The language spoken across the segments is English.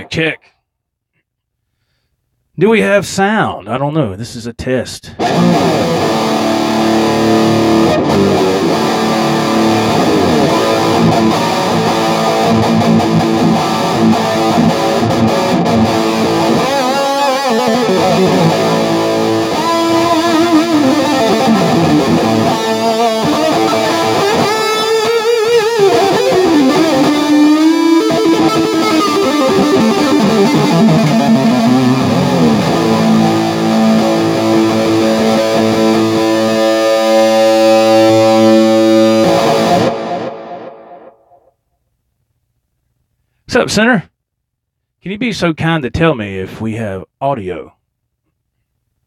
Check. Do we have sound? I don't know. This is a test. What's up, Senator? Can you be so kind to tell me if we have audio?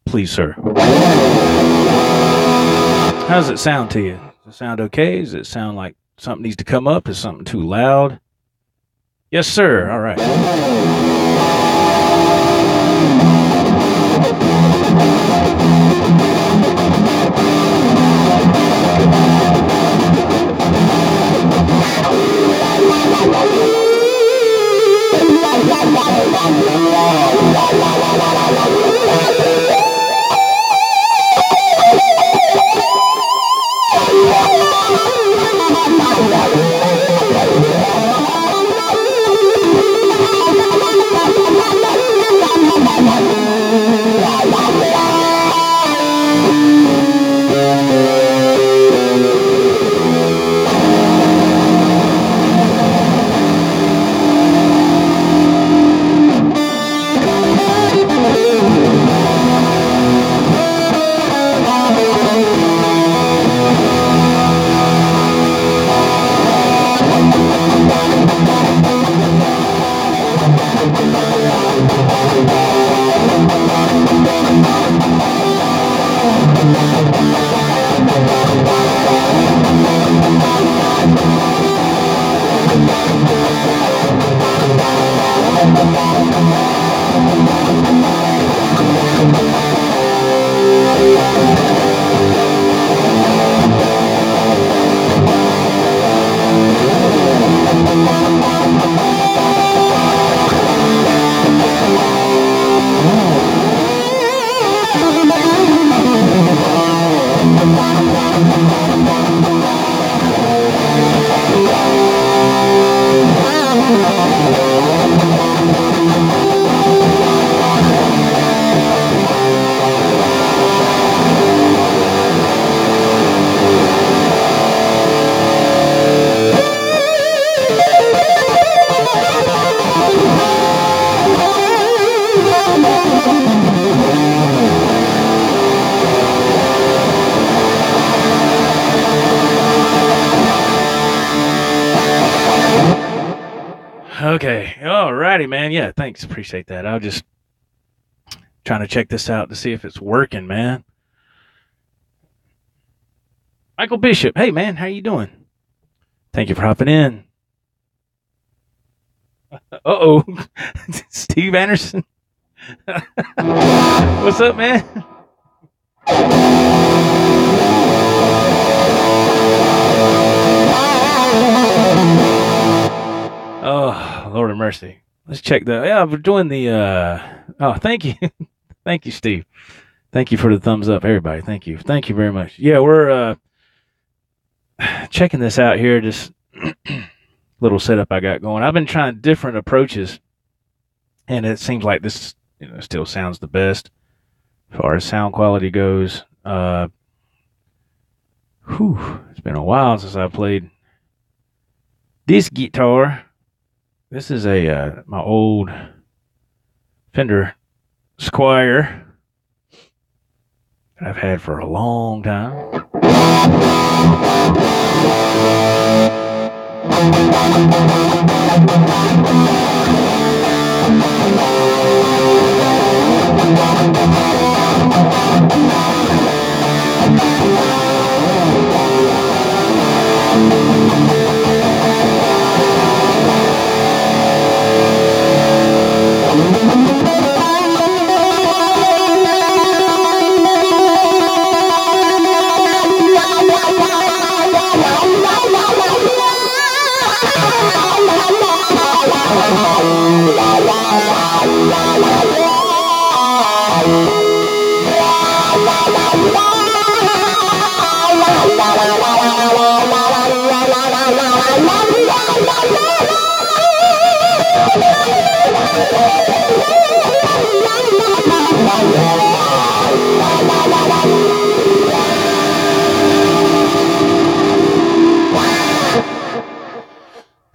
Please, sir. How does it sound to you? Does it sound okay? Does it sound like something needs to come up? Is something too loud? Yes, sir. All right. Okay. Alrighty, man. Yeah, thanks. Appreciate that. I was just trying to check this out to see if it's working, man. Michael Bishop. Hey, man. How you doing? Thank you for hopping in. Uh-oh. Steve Anderson. What's up, man? mercy. Let's check the. Yeah, we're doing the. Oh, thank you, thank you, Steve. Thank you for the thumbs up, everybody. Thank you very much. Yeah, we're checking this out here. Just little setup I got going. I've been trying different approaches, and it seems like this, still sounds the best as far as sound quality goes. It's been a while since I played this guitar. This is a my old Fender Squire that I've had for a long time.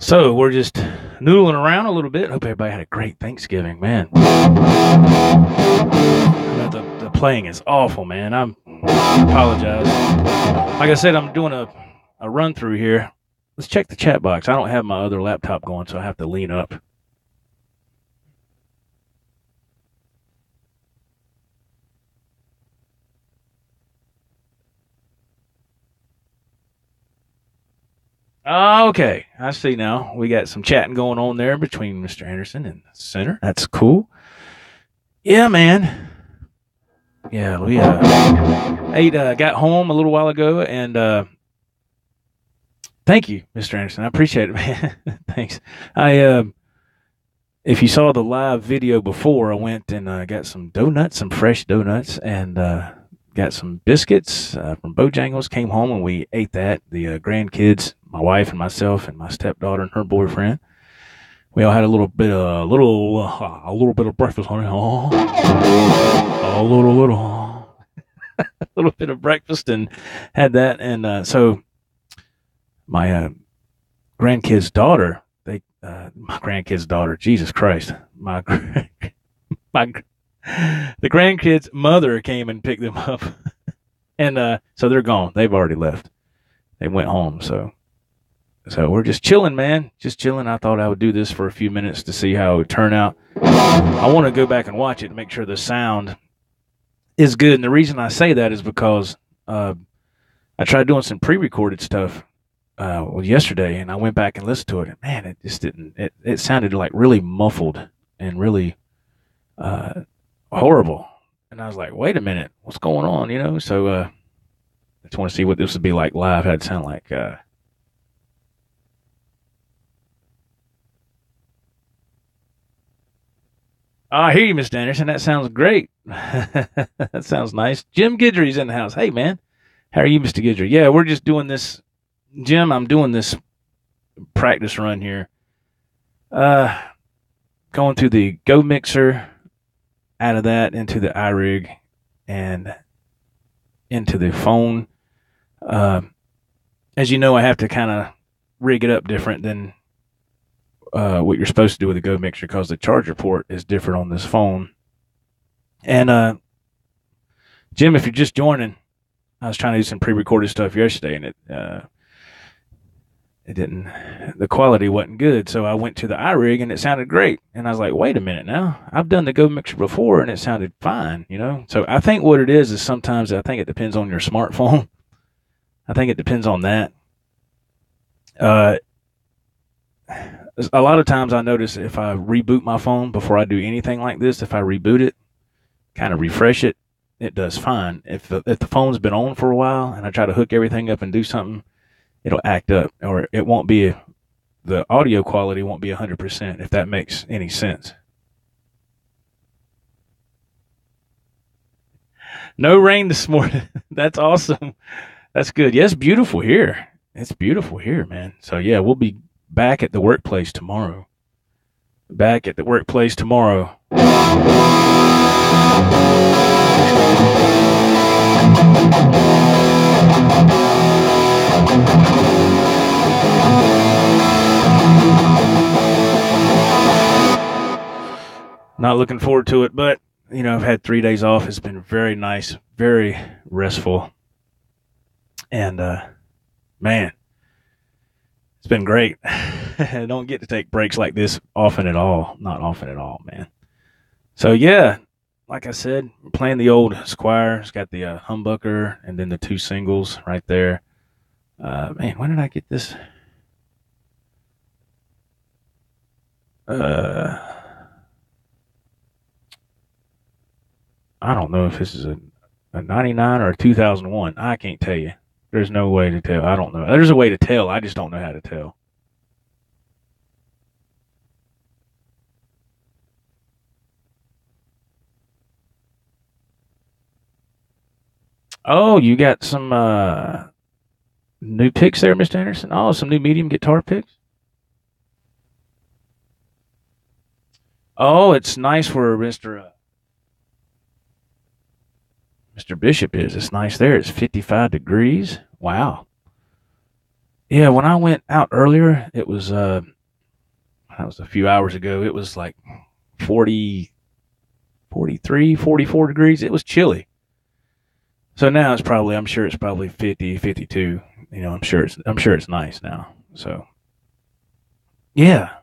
So we're just noodling around a little bit. Hope everybody had a great Thanksgiving, man. The playing is awful, man. I apologize. Like I said, I'm doing a run through here. Let's check the chat box. I don't have my other laptop going, so I have to lean up. Okay, I see now. We got some chatting going on there between Mr. Anderson and the center. That's cool. Yeah, man. Yeah, we got home a little while ago, and thank you, Mr. Anderson. I appreciate it, man. Thanks. If you saw the live video before, I went and got some donuts, some fresh donuts, and got some biscuits from Bojangles. Came home and we ate that. The grandkids, my wife and myself, and my stepdaughter and her boyfriend. We all had a little bit of breakfast, honey. A little bit of breakfast, and had that. And so my grandkid's daughter, Jesus Christ, the grandkid's mother came and picked them up, and so they're gone. They've already left. They went home. So we're just chilling, man. Just chilling. I thought I would do this for a few minutes to see how it would turn out. I want to go back and watch it to make sure the sound is good. And the reason I say that is because I tried doing some pre-recorded stuff yesterday, and I went back and listened to it. And man, it just didn't. It sounded like really muffled and really horrible. And I was like, wait a minute, what's going on? So I just want to see what this would be like live. How it sound like. I hear you, Mr. Anderson. That sounds great. That sounds nice. Jim Guidry's in the house. Hey, man. How are you, Mr. Guidry? Yeah, we're just doing this. Jim, I'm doing this practice run here. Going through the Go Mixer, out of that into the iRig, and into the phone. As you know, I have to kind of rig it up different than what you're supposed to do with a Go Mixer, because the charger port is different on this phone. And Jim, if you're just joining, I was trying to do some pre-recorded stuff yesterday, and it didn't. The quality wasn't good, so I went to the iRig, and it sounded great. And I was like, wait a minute now, I've done the Go Mixer before, and it sounded fine, So I think what it is sometimes I think it depends on your smartphone. I think it depends on that. A lot of times I notice if I reboot my phone before I do anything like this, if I reboot it, kind of refresh it, it does fine. If the phone's been on for a while and I try to hook everything up and do something, it'll act up, or it won't be the audio quality won't be 100%, if that makes any sense. No rain this morning. That's awesome. That's good. Yeah, it's beautiful here. It's beautiful here, man. So yeah, we'll be back at the workplace tomorrow. Back at the workplace tomorrow. Not looking forward to it, but I've had 3 days off. It's been very nice, very restful, and man, it's been great. I don't get to take breaks like this often at all. Not often at all, man. So yeah, like I said, we're playing the old Squire. It's got the humbucker and then the 2 singles right there. Man, when did I get this? I don't know if this is a 99 or a 2001. I can't tell you. There's no way to tell. I don't know. There's a way to tell. I just don't know how to tell. Oh, you got some new picks there, Mr. Anderson? Oh, some new medium guitar picks? Oh, it's nice where Mr. Bishop is. It's nice there. It's 55 degrees. Wow. Yeah, when I went out earlier, it was that was a few hours ago. It was like 40, 43, 44 degrees. It was chilly. So now I'm sure it's probably 50, 52. I'm sure it's nice now. So yeah,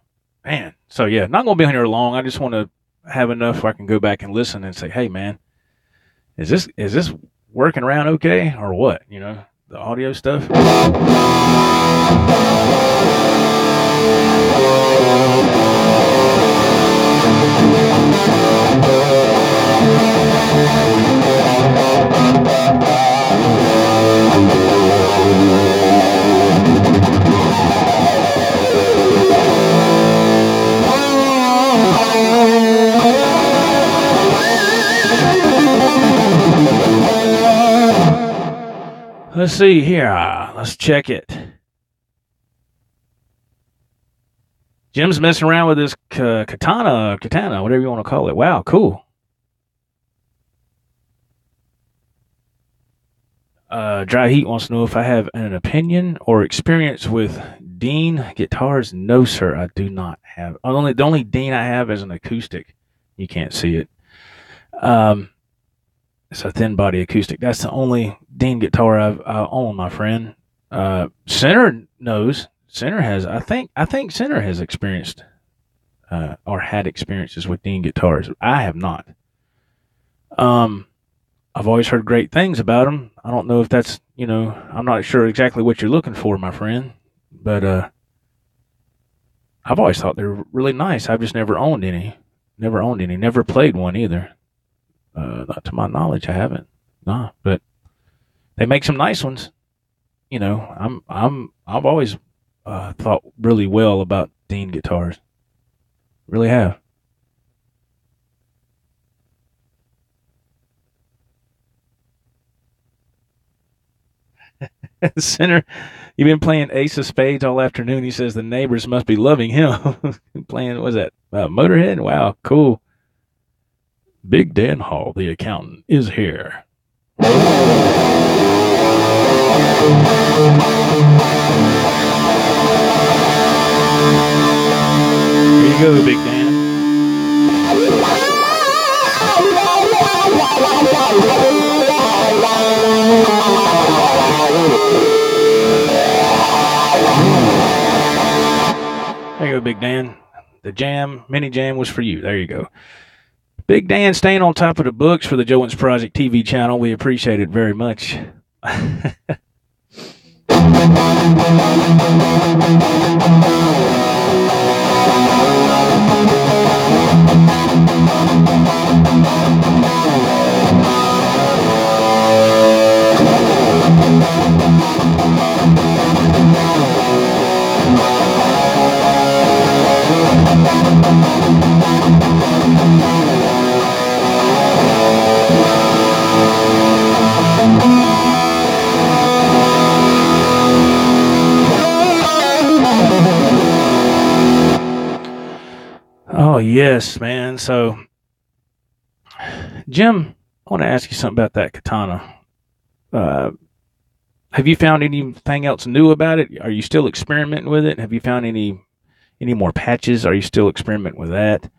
man. So yeah, not going to be on here long. I just want to have enough where I can go back and listen and say, hey man, is this working around okay or what? The audio stuff. Let's see here. Let's check it. Jim's messing around with this katana, whatever you want to call it. Wow, cool. Dry Heat wants to know if I have an opinion or experience with Dean guitars. No, sir, I do not have. The only Dean I have is an acoustic. You can't see it. It's a thin body acoustic. That's the only Dean guitar I own, my friend. Center knows. Center has. I think Center has experienced or had experiences with Dean guitars. I have not. I've always heard great things about them. I don't know if that's I'm not sure exactly what you're looking for, my friend. But I've always thought they're really nice. I've just never owned any. Never played one either. Not to my knowledge, I haven't. No, but they make some nice ones. I've always thought really well about Dean guitars. Really have. Center, you've been playing Ace of Spades all afternoon. He says the neighbors must be loving him. Playing, was that Motorhead? Wow, cool. Big Dan Hall, the accountant, is here. Here you go, Big Dan. There you go, Big Dan. The mini jam was for you. There you go. Big Dan staying on top of the books for the Joe Wentz Project TV channel. We appreciate it very much. Oh, yes, man. So, Jim, I want to ask you something about that katana. Uh, have you found anything else new about it? Are you still experimenting with it? Have you found any more patches? Are you still experimenting with that?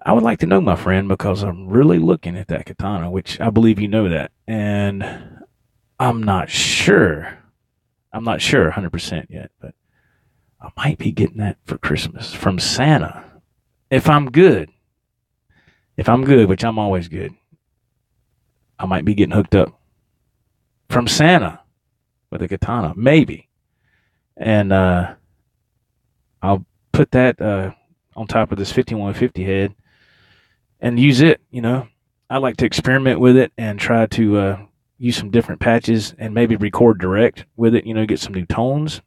I would like to know, my friend, because I'm really looking at that katana, which I believe you know that, and I'm not sure. I'm not sure 100% yet, but I might be getting that for Christmas from Santa. If I'm good, if I'm good, which I'm always good, I might be getting hooked up from Santa with a katana, maybe. And I'll put that on top of this 5150 head and use it. I like to experiment with it and try to use some different patches and maybe record direct with it. Get some new tones.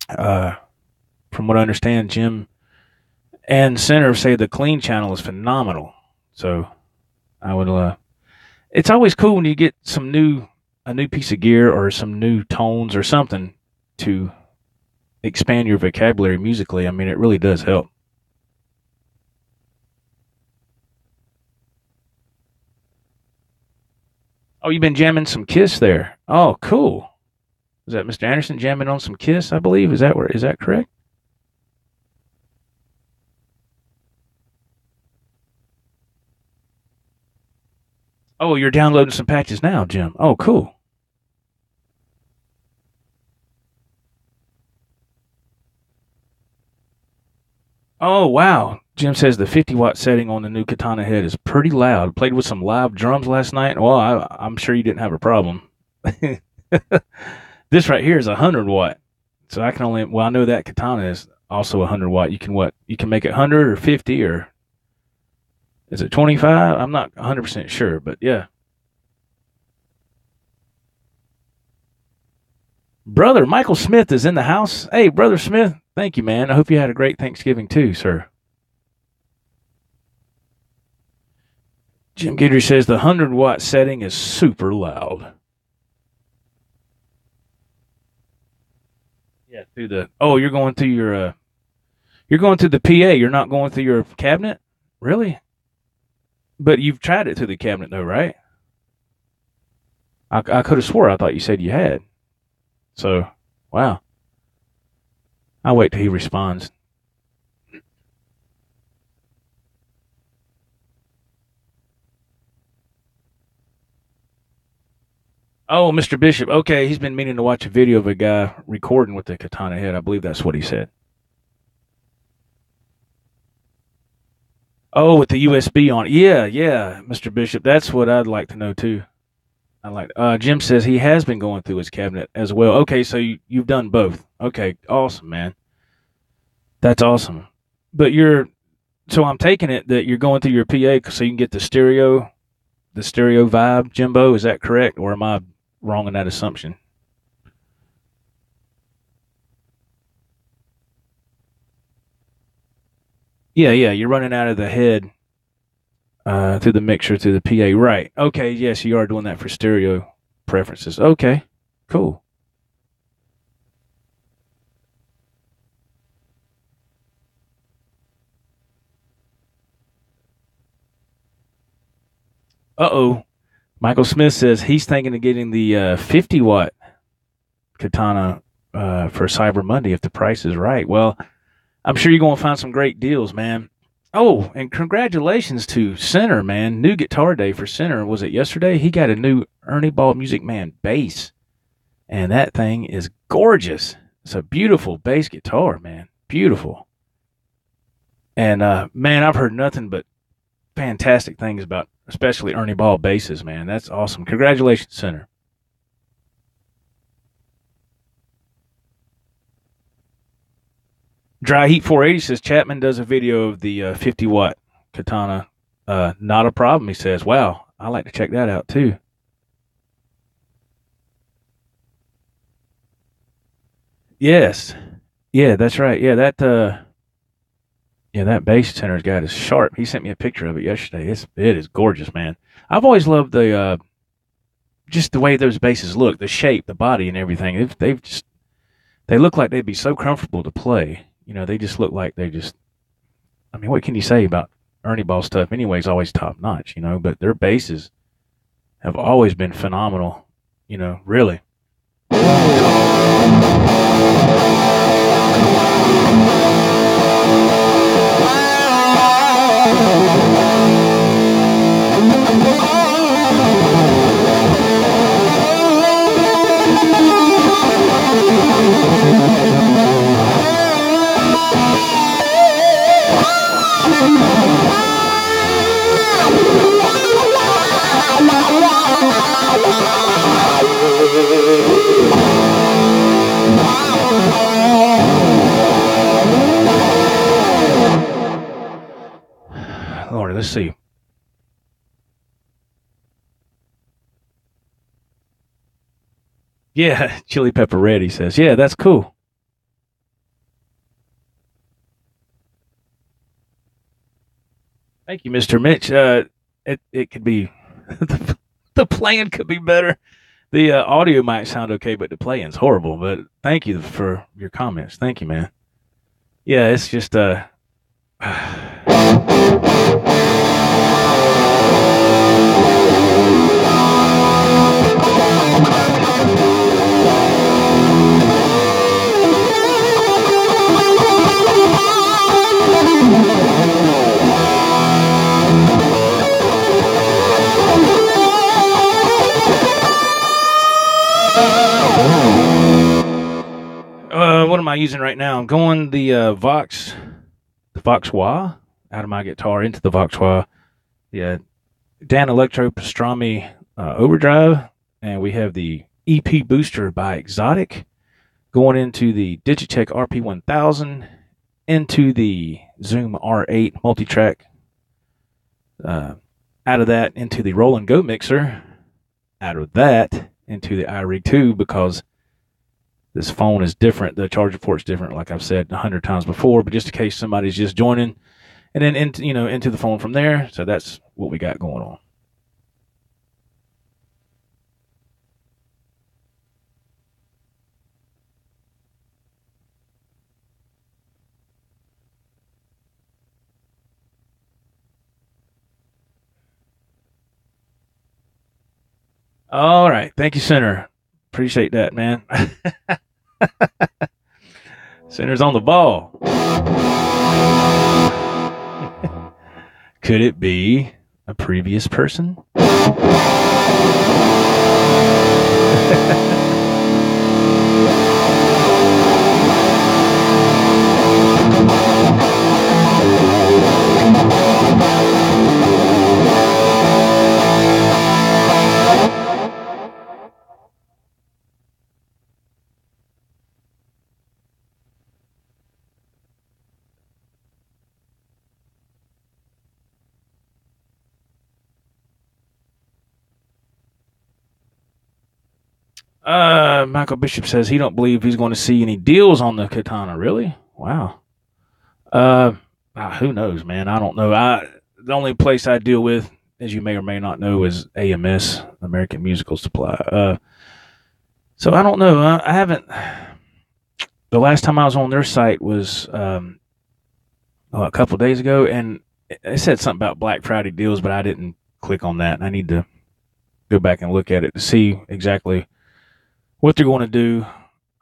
From what I understand, Jim and Center say the clean channel is phenomenal. So I would. It's always cool when you get a new piece of gear or some new tones or something to expand your vocabulary musically. I mean, it really does help. Oh, you've been jamming some Kiss there. Oh, cool. Is that Mr. Anderson jamming on some Kiss, I believe? Is that correct? Oh, you're downloading some patches now, Jim. Oh, cool. Oh, wow. Jim says the 50-watt setting on the new Katana head is pretty loud. Played with some live drums last night. Well, I'm sure you didn't have a problem. This right here is 100-watt. So I know that Katana is also 100-watt. You can what? You can make it 100 or 50 or is it 25? I'm not 100% sure, but yeah. Brother Michael Smith is in the house. Hey, Brother Smith, thank you, man. I hope you had a great Thanksgiving too, sir. Jim Guidry says the 100-watt setting is super loud. Yeah, you're going through you're going through the PA. You're not going through your cabinet, really? But you've tried it through the cabinet, though, right? I could have swore I thought you said you had. So, wow. I'll wait till he responds. Oh, Mr. Bishop. Okay, he's been meaning to watch a video of a guy recording with the katana head. I believe that's what he said. Oh, with the USB on. Yeah, yeah, Mr. Bishop. That's what I'd like to know too. Jim says he has been going through his cabinet as well. Okay, so you've done both. Okay, awesome, man. That's awesome. But so I'm taking it that you're going through your PA so you can get the stereo vibe, Jimbo. Is that correct, or am I wrong in that assumption? Yeah, yeah, you're running out of the head through the mixer through the PA, right? Okay, yes, you are doing that for stereo preferences. Okay, cool. Uh oh. Michael Smith says he's thinking of getting the 50-watt katana for Cyber Monday if the price is right. Well, I'm sure you're going to find some great deals, man. Oh, and congratulations to Center, man. New guitar day for Center. Was it yesterday? He got a new Ernie Ball Music Man bass, and that thing is gorgeous. It's a beautiful bass guitar, man. Beautiful. And man, I've heard nothing but fantastic things about, especially Ernie Ball basses, man. That's awesome. Congratulations, Center. Dry Heat 480 says Chapman does a video of the 50-watt katana. Not a problem, he says. Wow, I like to check that out too. Yes. Yeah, that's right. Yeah, that bass Center's got is sharp. He sent me a picture of it yesterday. It is gorgeous, man. I've always loved the just the way those basses look, the shape, the body, and everything. They look like they'd be so comfortable to play. They just look like they just. I mean, what can you say about Ernie Ball stuff? Anyway, always top notch, but their basses have always been phenomenal, really. Lord, let's see. Yeah, Chili Pepper Red, he says. Yeah, that's cool. Thank you, Mr. Mitch. It could be the playing could be better. The audio might sound okay, but the playing's horrible. But thank you for your comments. Thank you, man. Yeah, it's just what am I using right now? I'm going the Vox Wah out of my guitar into the Vox Wah. Yeah, Dan Electro Pastrami Overdrive, and we have the EP Booster by Exotic going into the Digitech RP1000, into the Zoom R8 multi-track, out of that into the Roll and Go mixer, out of that into the iRig 2, because this phone is different. The charger port's different, like I've said 100 times before, but just in case somebody's just joining, and then into the phone from there. So that's what we got going on. All right. Thank you, Center. Appreciate that, man. Center's on the ball. Could it be a previous person? Michael Bishop says he don't believe he's going to see any deals on the Katana. Really? Wow. Who knows, man? I don't know. The only place I deal with, as you may or may not know, is AMS, American Musical Supply. So I don't know. I haven't. The last time I was on their site was a couple of days ago, and it said something about Black Friday deals, but I didn't click on that. I need to go back and look at it to see exactly what they're going to do.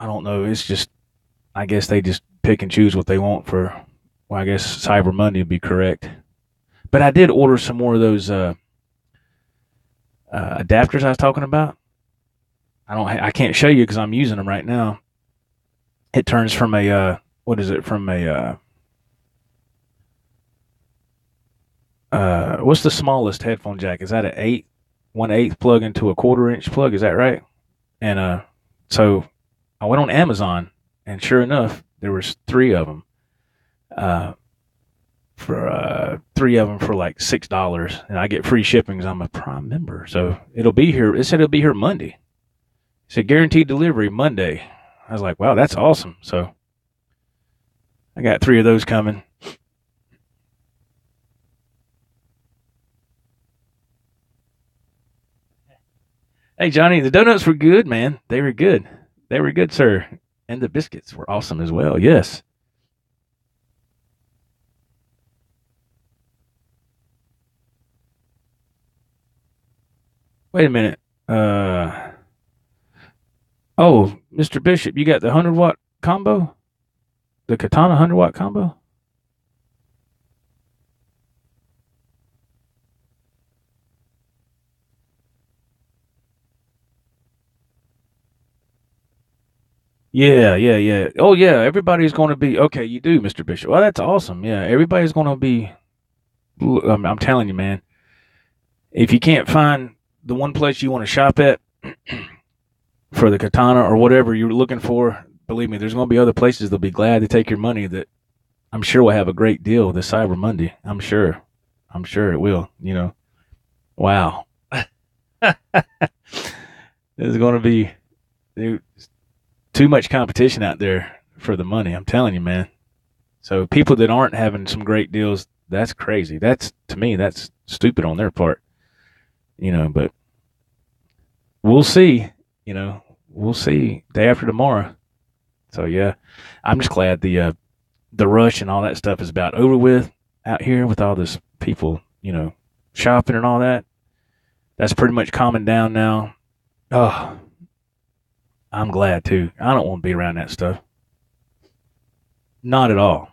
I don't know. It's just, I guess they just pick and choose what they want for, well, I guess Cyber Monday would be correct. But I did order some more of those adapters I was talking about. I can't show you because I'm using them right now. It turns from a, what's the smallest headphone jack? Is that a 1/8 plug into a 1/4 inch plug? Is that right? And so I went on Amazon, and sure enough, there was three of them. For three of them for like $6, and I get free shipping because I'm a Prime member. So it'll be here. It said it'll be here Monday. It said guaranteed delivery Monday. I was like, wow, that's awesome. So I got three of those coming. Hey, Johnny, the donuts were good, man. They were good. They were good, sir. And the biscuits were awesome as well. Yes. Wait a minute. Oh, Mr. Bishop, you got the 100-watt combo? The Katana 100-watt combo? Yeah, yeah, yeah. Oh, yeah. Everybody's going to be okay. You do, Mr. Bishop. Well, that's awesome. Yeah, everybody's going to be. I'm telling you, man. If you can't find the one place you want to shop at for the katana or whatever you're looking for, believe me, there's going to be other places that'll be glad to take your money. That I'm sure will have a great deal this Cyber Monday. I'm sure. I'm sure it will. Wow. There's going to be too much competition out there for the money. I'm telling you, man. So people that aren't having some great deals, that's crazy. To me, that's stupid on their part. But we'll see. We'll see day after tomorrow. So yeah, I'm just glad the rush and all that stuff is about over with out here with all this people, shopping and all that. That's pretty much calming down now. Oh, I'm glad too. I don't want to be around that stuff. Not at all.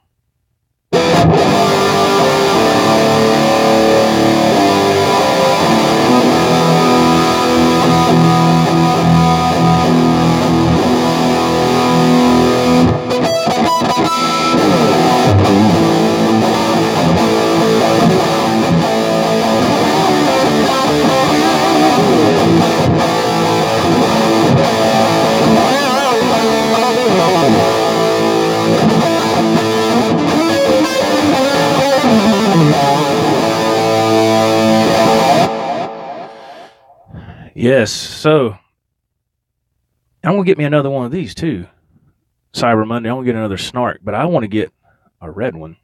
Yes, so I'm gonna get me another one of these too. Cyber Monday. I'm gonna get another snark, but I want to get a red one.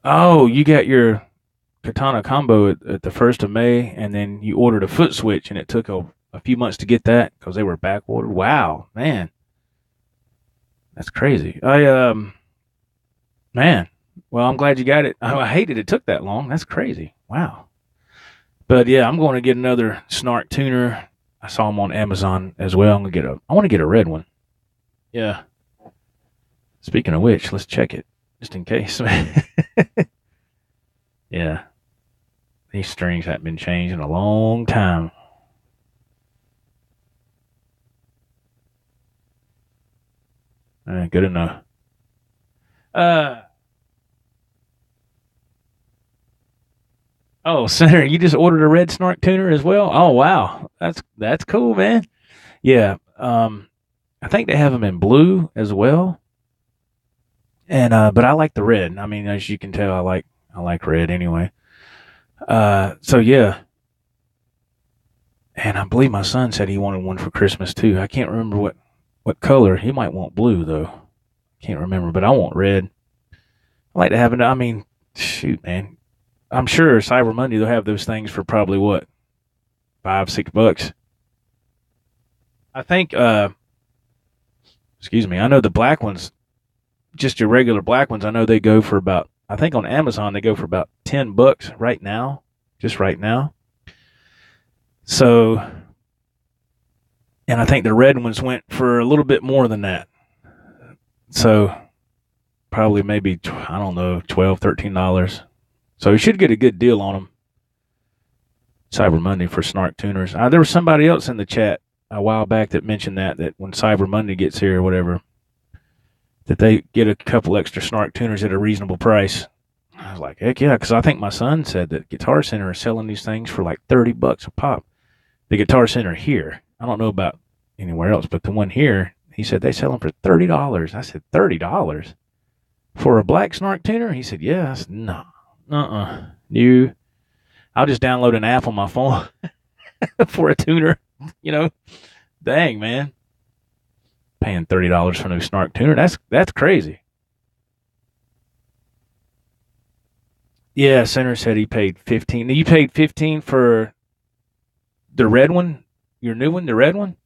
Oh, you got your Katana combo at the 1st of May, and then you ordered a foot switch, and it took a few months to get that because they were back ordered. Wow, man, that's crazy. Man, well, I'm glad you got it. I hated it took that long. That's crazy. Wow. But yeah, I'm going to get another snark tuner. I saw them on Amazon as well. I want to get a red one. Yeah. Speaking of which, let's check it just in case. Yeah. These strings haven't been changed in a long time. Good enough. Uh, oh, Senator, you just ordered a red snark tuner as well? Oh, wow. That's cool, man. Yeah. I think they have them in blue as well. And but I like the red. I mean, as you can tell, I like red anyway. So yeah, and I believe my son said he wanted one for Christmas too. I can't remember what color. He might want blue though. Can't remember, but I want red. I like to have it. I mean, shoot, man. I'm sure Cyber Monday they'll have those things for probably what, $5-6. I think. Excuse me. I know the black ones, just your regular black ones. I know they go for about. I think on Amazon they go for about $10 right now, just right now. So, and I think the red ones went for a little bit more than that. So, probably maybe I don't know, $12, $13. So you should get a good deal on them. Cyber Monday for snark tuners. There was somebody else in the chat a while back that mentioned that when Cyber Monday gets here or whatever, that they get a couple extra snark tuners at a reasonable price. I was like, heck yeah, because I think my son said that Guitar Center is selling these things for like $30 a pop. The Guitar Center here, I don't know about anywhere else, but the one here, he said they sell them for $30. I said, $30 for a black snark tuner? He said, yeah. I said, no, you. I'll just download an app on my phone for a tuner. Dang, man. Paying $30 for a new snark tuner. That's crazy. Yeah, Center said he paid 15. You paid 15 for the red one? Your new one, the red one?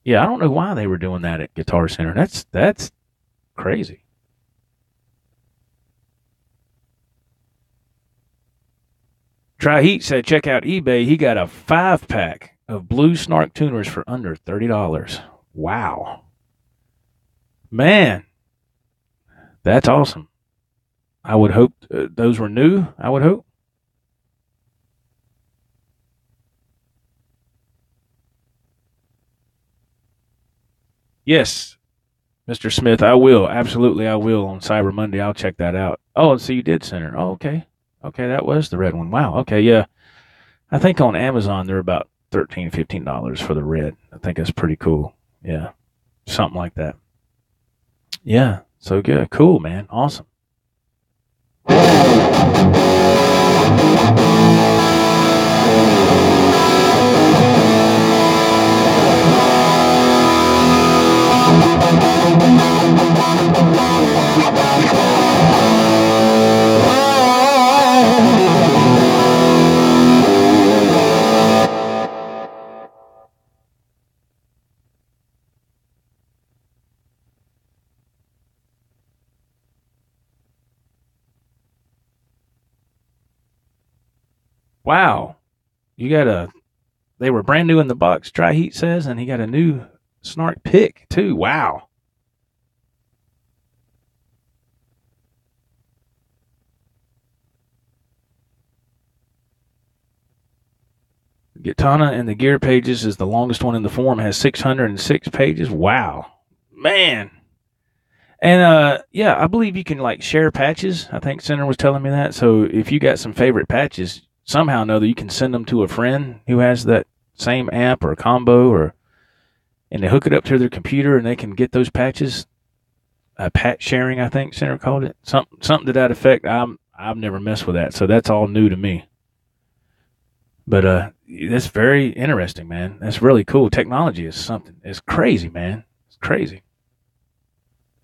Yeah, I don't know why they were doing that at Guitar Center. That's crazy. Try Heat said check out eBay. He got a 5 pack of blue snark tuners for under $30. Wow. Man, that's awesome. I would hope those were new. I would hope. Yes, Mr. Smith, I will. Absolutely, I will on Cyber Monday. I'll check that out. Oh, so you did send her. Oh, okay. Okay, that was the red one. Wow. Okay, yeah. I think on Amazon they're about $13, $15 for the red. I think that's pretty cool. Yeah. Something like that. Yeah. So good. Cool, man. Awesome. Wow. You got a they were brand new in the box, Dry Heat says, and he got a new Snark pick too. Wow. Gitana and the gear pages is the longest one in the forum, has 606 pages. Wow. Man. And yeah, I believe you can like share patches. I think Center was telling me that. So if you got some favorite patches, somehow or another you can send them to a friend who has that same amp or combo or and they hook it up to their computer and they can get those patches. Patch sharing, I think Center called it. Something to that effect. I've never messed with that, so that's all new to me. But that's very interesting, man. That's really cool. Technology is something. It's crazy, man. It's crazy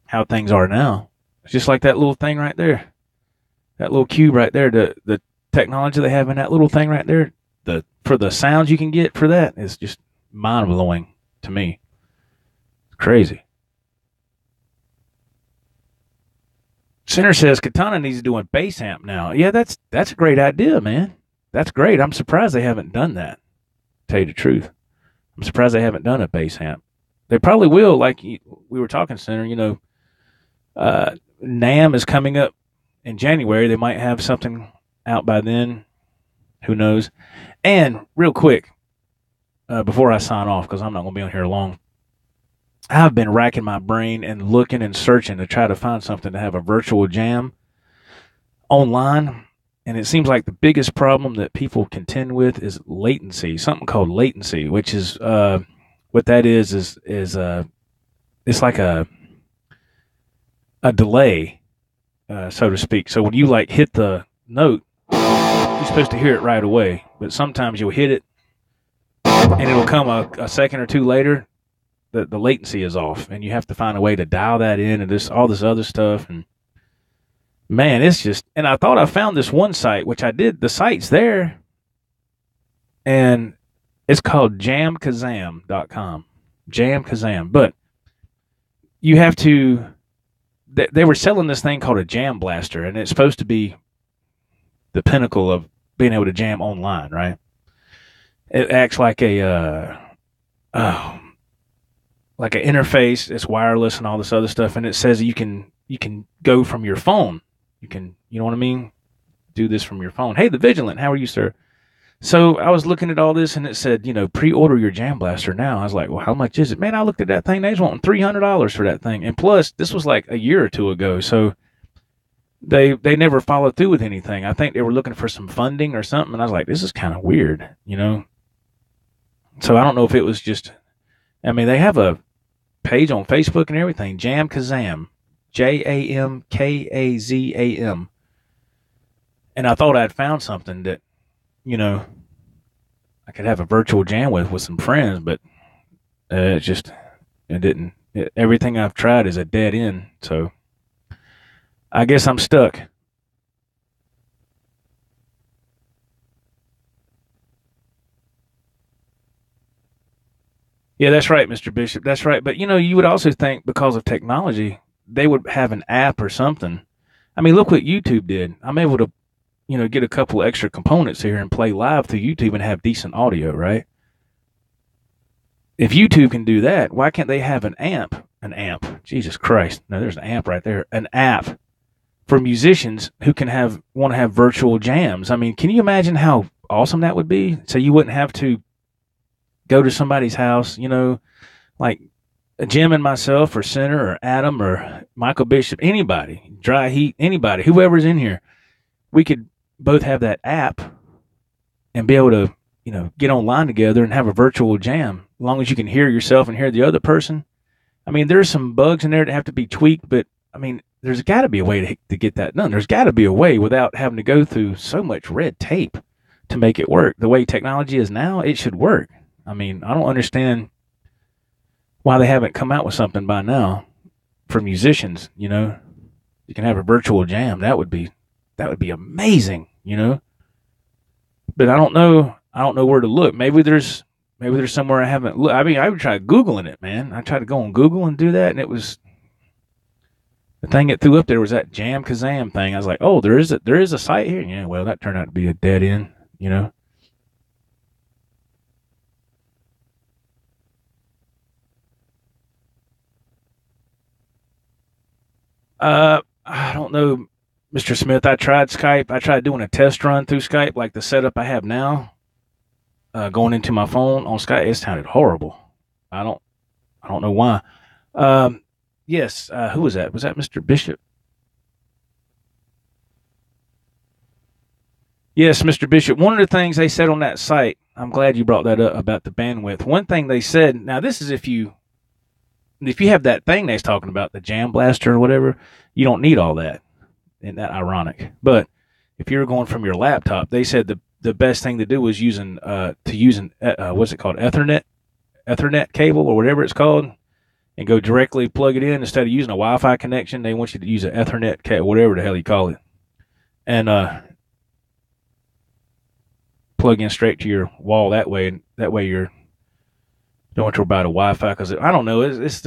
how things are now. It's just like that little thing right there, that little cube right there. The technology they have in that little thing right there. The for the sounds you can get for that is just mind blowing to me. It's crazy. Center says Katana needs to do a bass amp now. Yeah, that's a great idea, man. That's great. I'm surprised they haven't done that. To tell you the truth, I'm surprised they haven't done a bass amp. They probably will. Like we were talking, Center. NAM is coming up in January. They might have something out by then. Who knows? And real quick, before I sign off, because I'm not going to be on here long, I've been racking my brain and looking and searching to try to find something to have a virtual jam online. And it seems like the biggest problem that people contend with is latency, something called latency, which is what that is it's like a delay, so to speak. So when you like hit the note, you're supposed to hear it right away, but sometimes you'll hit it and it'll come a second or two later. The latency is off, and you have to find a way to dial that in, and this all this other stuff. And man, it's just. And I thought I found this one site, which I did. The site's there, and it's called jamkazam.com. Jamkazam, but you have to. They were selling this thing called a jam blaster, and it's supposed to be the pinnacle of being able to jam online, right? It acts like like an interface. It's wireless and all this other stuff, and it says you can go from your phone. You know what I mean? Do this from your phone. Hey, the Vigilant, how are you, sir? So I was looking at all this, and it said, pre-order your Jam Blaster now. I was like, well, how much is it? Man, I looked at that thing. They was wanting $300 for that thing, and plus, this was like a year or two ago, so they never followed through with anything. I think they were looking for some funding or something, and I was like, this is kind of weird, So I don't know if it was just. I mean, they have a page on Facebook and everything. Jam Kazam, JAMKAZAM, and I thought I'd found something that I could have a virtual jam with some friends, but it didn't. Everything I've tried is a dead end, so I guess I'm stuck. Yeah, that's right, Mr. Bishop. That's right. But you would also think because of technology, they would have an app or something. I mean, look what YouTube did. I'm able to, get a couple extra components here and play live through YouTube and have decent audio, right? If YouTube can do that, why can't they have an amp? An amp. Jesus Christ. No, there's an amp right there. An app for musicians who want to have virtual jams. I mean, can you imagine how awesome that would be? So you wouldn't have to go to somebody's house, like Jim and myself or Center or Adam or Michael Bishop, anybody, Dry Heat, anybody, whoever's in here, we could both have that app and be able to, get online together and have a virtual jam. As long as you can hear yourself and hear the other person. I mean, there's some bugs in there that have to be tweaked, but I mean, there's got to be a way to get that done. There's got to be a way without having to go through so much red tape to make it work. The way technology is now, it should work. I mean, I don't understand why they haven't come out with something by now for musicians. You can have a virtual jam. That would be amazing. But I don't know where to look. Maybe there's somewhere I haven't looked. I mean, I would try Googling it, man. I tried to go on Google and do that, and it was the thing it threw up there was that Jam Kazam thing. I was like, oh, there is a site here. Yeah, well, that turned out to be a dead end. I don't know, Mr. Smith. I tried Skype. I tried doing a test run through Skype, like the setup I have now, going into my phone on Skype. It sounded horrible. I don't know why. Yes. Who was that? Was that Mr. Bishop? Yes, Mr. Bishop. One of the things they said on that site, I'm glad you brought that up about the bandwidth. One thing they said, now this is if you have that thing they're talking about, the Jam Blaster or whatever, you don't need all that. Isn't that ironic? But if you're going from your laptop, they said the best thing to do was use what's it called, Ethernet cable or whatever it's called, and go directly plug it in instead of using a Wi-Fi connection. They want you to use an Ethernet cable, whatever the hell you call it, and plug in straight to your wall that way. And that way you're don't want to worry about a Wi-Fi because I don't know. It's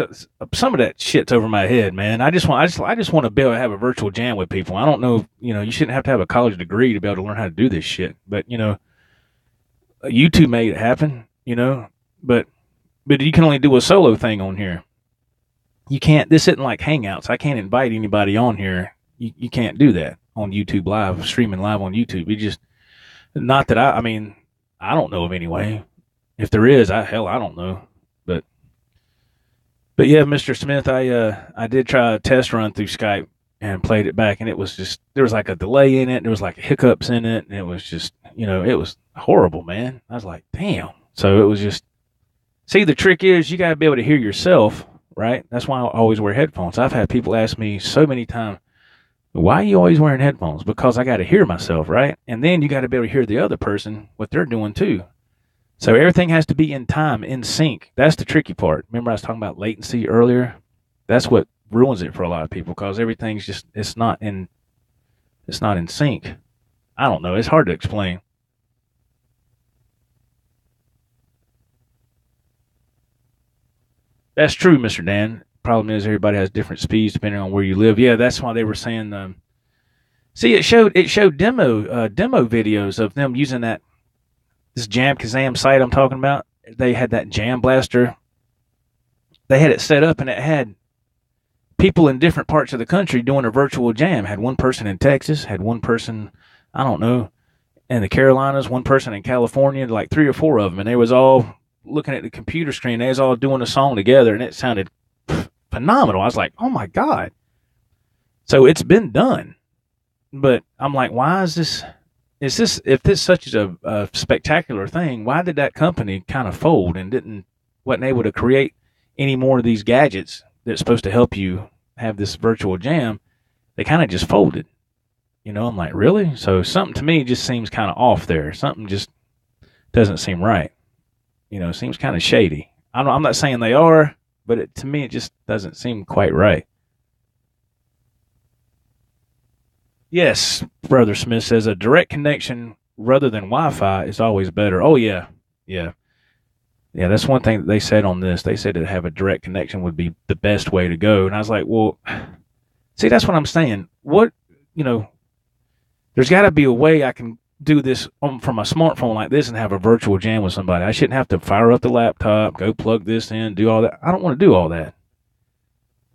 some of that shit's over my head, man. I just want to be able to have a virtual jam with people. I don't know. You shouldn't have to have a college degree to be able to learn how to do this shit. But YouTube made it happen. But you can only do a solo thing on here. You can't. This isn't like Hangouts. I can't invite anybody on here. You can't do that on YouTube Live, streaming live on YouTube. You just not that I mean, I don't know of any way. If there is, I don't know. But yeah, Mr. Smith, I did try a test run through Skype and played it back, and it was just there was like a delay in it, there was like hiccups in it, and it was just it was horrible, man. I was like, damn. So it was just see, the trick is you gotta be able to hear yourself, right? That's why I always wear headphones. I've had people ask me so many times, why are you always wearing headphones? Because I gotta hear myself, right? And then you gotta be able to hear the other person, what they're doing too. So everything has to be in time, in sync. That's the tricky part. Remember I was talking about latency earlier? That's what ruins it for a lot of people because everything's just it's not in sync. I don't know. It's hard to explain. That's true, Mr. Dan. Problem is everybody has different speeds depending on where you live. Yeah, that's why they were saying. See, it showed demo videos of them using this Jam Kazam site I'm talking about. They had that Jam Blaster. They had it set up, and it had people in different parts of the country doing a virtual jam. Had one person in Texas, had one person, I don't know, in the Carolinas, one person in California, like 3 or 4 of them, and they was all looking at the computer screen. They was all doing a song together, and it sounded phenomenal. I was like, oh my God. So it's been done. But I'm like, why is this? If this such a spectacular thing, why did that company kind of fold and wasn't able to create any more of these gadgets that's supposed to help you have this virtual jam? They kind of just folded. I'm like, really? So something to me just seems kind of off there. Something just doesn't seem right. It seems kind of shady. I'm not saying they are, but to me, it just doesn't seem quite right. Yes, Brother Smith says a direct connection rather than Wi-Fi is always better. Oh, yeah. Yeah. Yeah, that's one thing that they said on this. They said to have a direct connection would be the best way to go. And I was like, well, see, that's what I'm saying. What, you know, there's got to be a way I can do this from a smartphone like this and have a virtual jam with somebody. I shouldn't have to fire up the laptop, go plug this in, do all that. I don't want to do all that.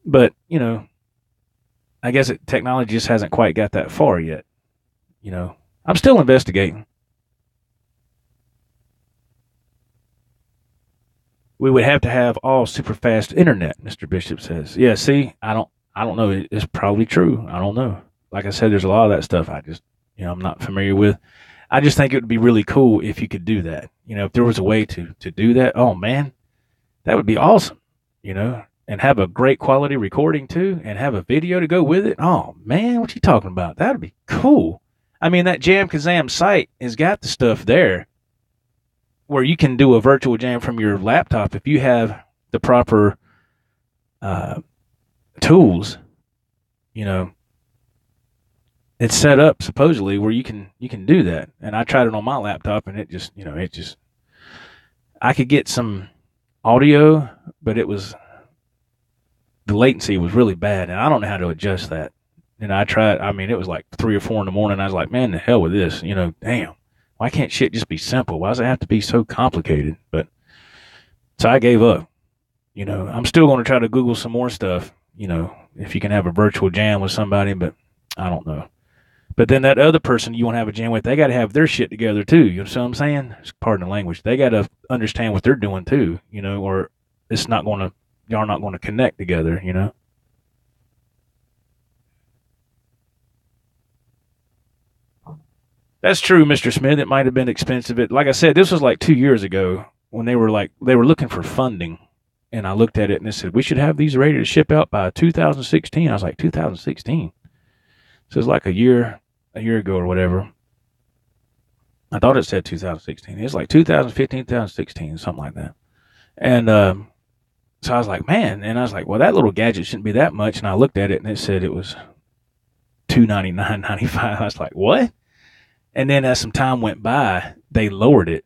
But, I guess technology just hasn't quite got that far yet. I'm still investigating. We would have to have all super fast internet, Mr. Bishop says. Yeah, see, I don't know. It's probably true. I don't know. Like I said, there's a lot of that stuff I just, I'm not familiar with. I just think it would be really cool if you could do that. If there was a way to do that, oh man, that would be awesome, and have a great quality recording too, and have a video to go with it. Oh man, what you talking about? That would be cool. I mean, that Jam Kazam site has got the stuff there where you can do a virtual jam from your laptop if you have the proper tools. It's set up supposedly where you can do that. And I tried it on my laptop, and it just I could get some audio, but the latency was really bad, and I don't know how to adjust that. And I tried. I mean, it was like 3 or 4 in the morning. I was like, man, the hell with this. Damn. Why can't shit just be simple? Why does it have to be so complicated? But so I gave up. I'm still going to try to Google some more stuff. If you can have a virtual jam with somebody, but I don't know. But then that other person you want to have a jam with, they got to have their shit together too. You know what I'm saying? Pardon the language. They got to understand what they're doing too. Or it's not going to. Y'all not going to connect together. That's true, Mr. Smith. It might have been expensive. Like I said, this was like 2 years ago when they were looking for funding, and I looked at it and it said we should have these ready to ship out by 2016. I was like, 2016. So it's like a year ago or whatever. I thought it said 2016. It's like 2015, 2016, something like that. And so I was like, man, and I was like, well, that little gadget shouldn't be that much. And I looked at it and it said it was $299.95. I was like, what? And then as some time went by, they lowered it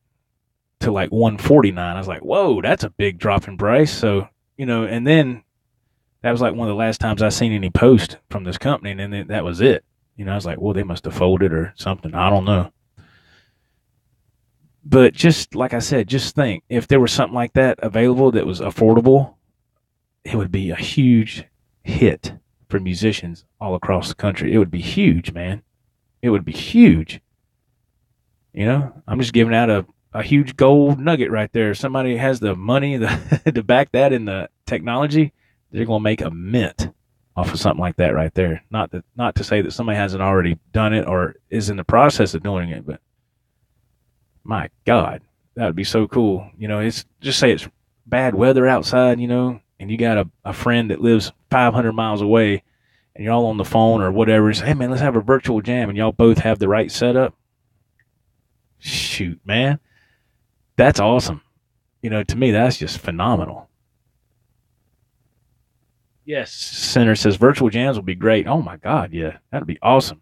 to like $149. I was like, whoa, that's a big drop in price. So, and then that was like one of the last times I seen any post from this company, and then that was it. I was like, well, they must have folded or something. I don't know. But just like I said, just think, if there was something like that available that was affordable, it would be a huge hit for musicians all across the country. It would be huge, man. It would be huge. I'm just giving out a huge gold nugget right there. If somebody has the money to back that in the technology, they're going to make a mint off of something like that right there. Not to say that somebody hasn't already done it or is in the process of doing it, but my God, that would be so cool. It's just say it's bad weather outside, and you got a friend that lives 500 miles away, and you're all on the phone or whatever. Say, hey man, let's have a virtual jam, and y'all both have the right setup. Shoot, man, that's awesome. To me, that's just phenomenal. Yes, Center says virtual jams will be great. Oh my God, yeah, that'd be awesome.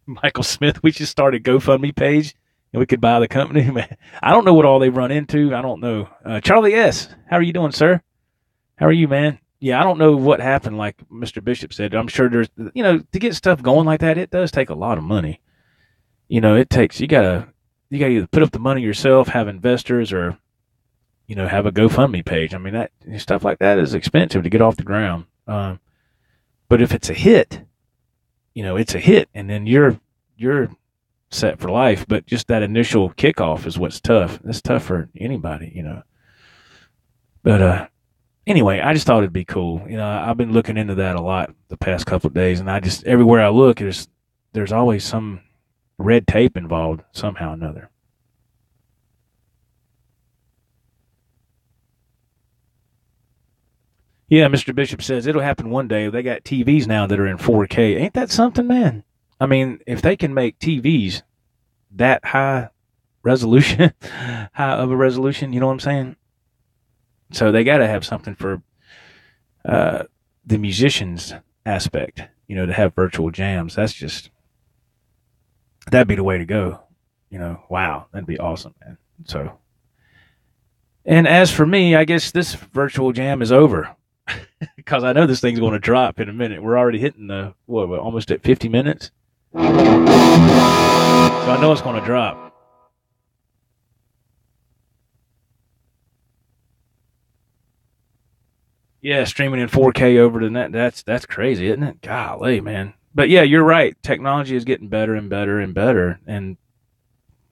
Michael Smith, we should start a GoFundMe page and we could buy the company. Man, I don't know what all they run into. I don't know. Charlie S., how are you doing, sir? How are you, man? Yeah, I don't know what happened, like Mr. Bishop said. I'm sure there's, to get stuff going like that, it does take a lot of money. It takes, you gotta either put up the money yourself, have investors, or, have a GoFundMe page. I mean, that stuff like that is expensive to get off the ground. But if it's a hit, it's a hit, and then you're set for life. But just that initial kickoff is what's tough. It's tough for anybody, But anyway, I just thought it'd be cool. I've been looking into that a lot the past couple of days, and I just everywhere I look, there's always some red tape involved somehow or another. Yeah, Mr. Bishop says it'll happen one day. They got TVs now that are in 4K. Ain't that something, man? I mean, if they can make TVs that high resolution, high of a resolution, you know what I'm saying? So they got to have something for the musicians aspect, to have virtual jams. That's just That'd be the way to go. Wow, that'd be awesome, man. So, and as for me, I guess this virtual jam is over because I know this thing's going to drop in a minute. We're already hitting the what almost at 50 minutes, so I know it's going to drop. Yeah, streaming in 4K over the net. That's crazy, isn't it? Golly, man. But yeah, you're right. Technology is getting better and better and better, and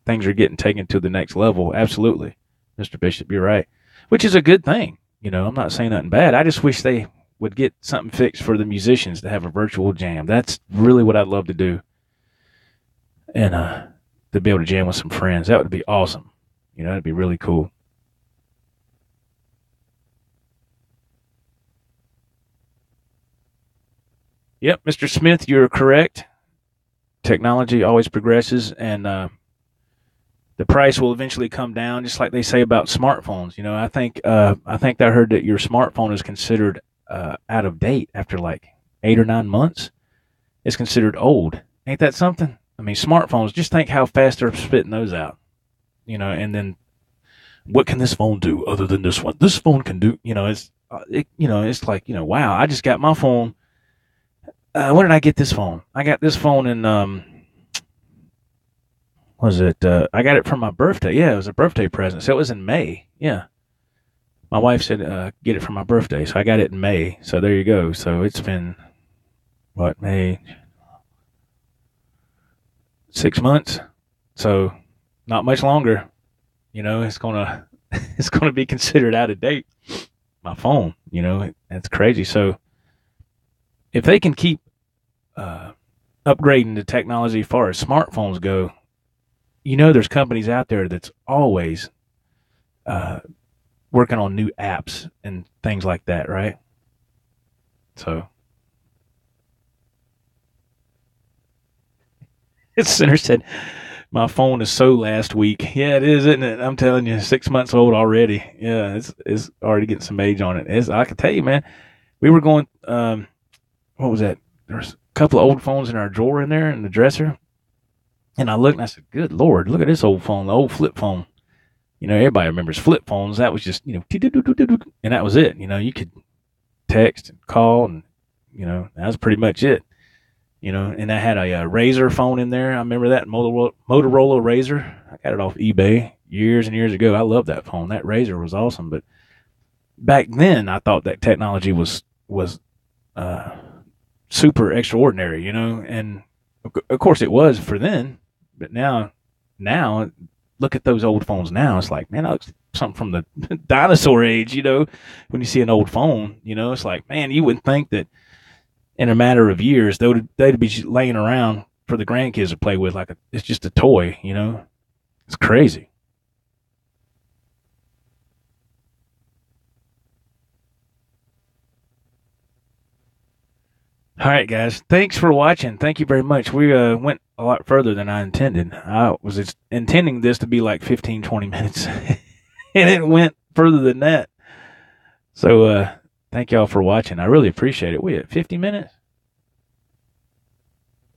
things are getting taken to the next level. Absolutely, Mr. Bishop, you're right. Which is a good thing. I'm not saying nothing bad. I just wish they would get something fixed for the musicians to have a virtual jam. That's really what I'd love to do, and to be able to jam with some friends. That would be awesome. That'd be really cool. Yep, Mr. Smith, you're correct. Technology always progresses, and the price will eventually come down, just like they say about smartphones. I think I heard that your smartphone is considered out of date after like 8 or 9 months. It's considered old. Ain't that something? I mean, smartphones. Just think how fast they're spitting those out. And then what can this phone do other than this one? This phone can do. It's like wow. I just got my phone. When did I get this phone? I got this phone in was it? I got it for my birthday. Yeah, it was a birthday present. So it was in May. Yeah, my wife said get it for my birthday, so I got it in May. So there you go. So it's been what, May, 6 months. So not much longer. It's gonna it's gonna be considered out of date. My phone. That's crazy. So if they can keep upgrading the technology as far as smartphones go, there's companies out there that's always working on new apps and things like that, right? So, it's Center said, my phone is so last week. Yeah, it is, isn't it? I'm telling you, 6 months old already. Yeah, it's already getting some age on it. I can tell you, man, we were going, what was that? There's a couple of old phones in our drawer in there in the dresser. And I looked and I said, good Lord, look at this old phone, the old flip phone. Everybody remembers flip phones. That was just, and that was it. You could text and call, and, that was pretty much it. And I had a Razor phone in there. I remember that Motorola Razor. I got it off eBay years and years ago. I love that phone. That Razor was awesome. But back then, I thought that technology was super extraordinary, and of course it was for then. But now, look at those old phones now. It's like, man, that looks something from the dinosaur age, when you see an old phone, it's like, man, you wouldn't think that in a matter of years, they'd be laying around for the grandkids to play with. It's just a toy, it's crazy. All right, guys. Thanks for watching. Thank you very much. We went a lot further than I intended. I was intending this to be like 15, 20 minutes, and it went further than that. So thank y'all for watching. I really appreciate it. We at 50 minutes?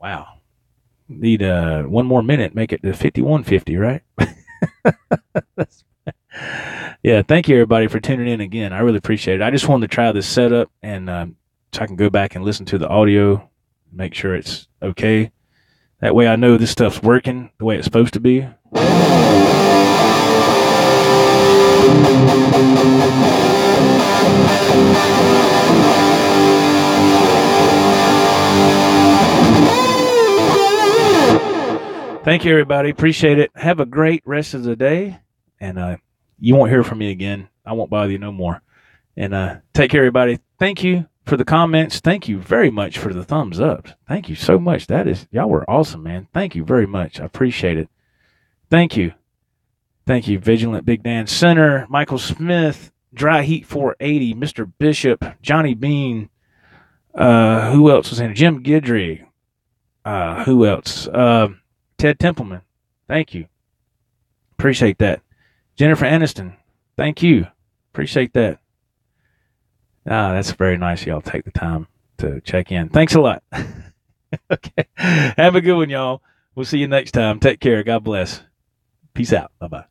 Wow. Need one more minute, make it to 51:50, right? Yeah, thank you, everybody, for tuning in again. I really appreciate it. I just wanted to try this setup, and so I can go back and listen to the audio, make sure it's okay. That way I know this stuff's working the way it's supposed to be. Thank you, everybody. Appreciate it. Have a great rest of the day, and you won't hear from me again. I won't bother you no more. And take care, everybody. Thank you for the comments. Thank you very much for the thumbs up. Thank you so much. Y'all were awesome, man. Thank you very much. I appreciate it. Thank you. Thank you, Vigilant Big Dan Center, Michael Smith, Dry Heat 480, Mr. Bishop, Johnny Bean. Who else was in it? Jim Gidry. Who else? Ted Templeman. Thank you. Appreciate that. Jennifer Aniston. Thank you. Appreciate that. That's very nice. Y'all take the time to check in. Thanks a lot. Okay. Have a good one, y'all. We'll see you next time. Take care. God bless. Peace out. Bye-bye.